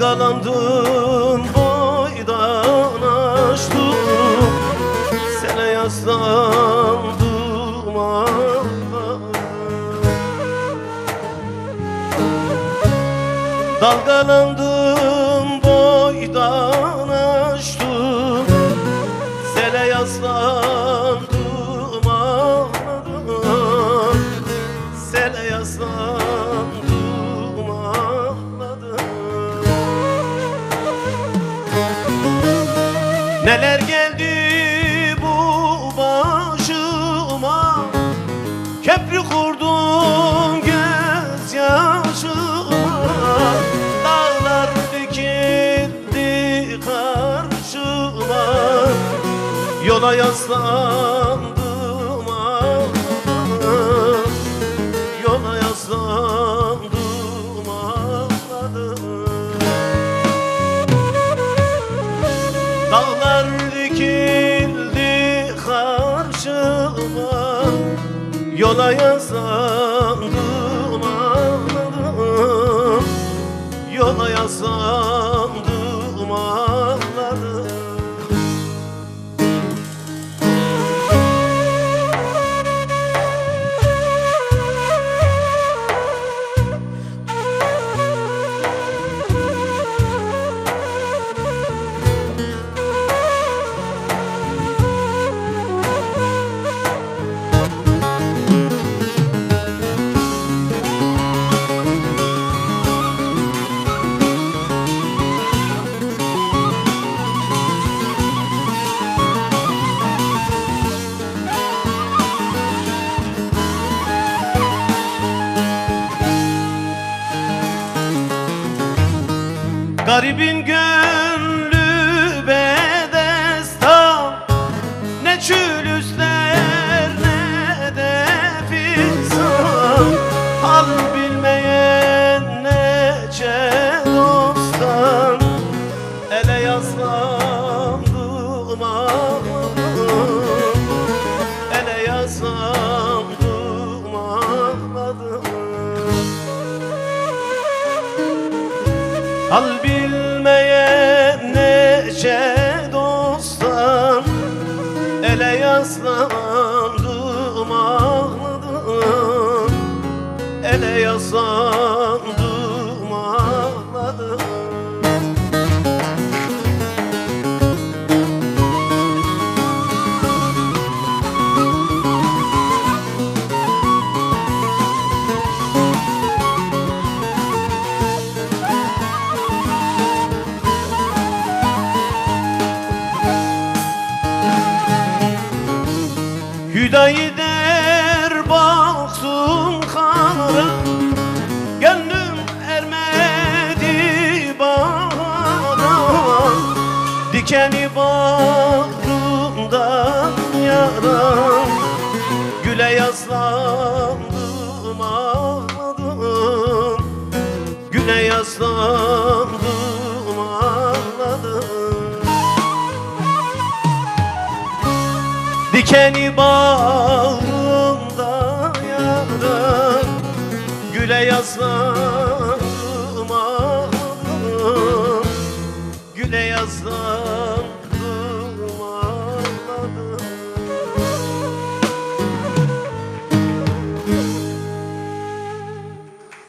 Dalgalandım boydan aştım, sene yaslandım ağlarım. Dalgalandım boydan aştım, sele yaslandım ağladım. Sele yaslandım ağladım. Neler geldi bu başıma, köprü kurdum gözyaşıma. Dağlar dikildi karşıma, yola yaslandım ağladım. Yola yaslandım ağladım. Dağlar dikildi karşıma, yola yaslandım ağladım. Yola yaslandım ağladım. Garibin gönlü bedestan, ne çülüsler ne de fisan. Hal bilmeyen nece dosttan, ele yaslandım ağladım. Ele yaslandım ağladım. Hal bilmeyen nece dosttan, ele yaslandım ağladım. Ele yaslandım ağladım. Hüdayi der baktım kanara, gönlüm ermedi bana. Dikeni bağrımdan yaram, güle yaslandım ağladım. Güle yaslandım ağladım. Dikeni bağrımda yaram, güle yaslandım ağladım. Güle yaslandım.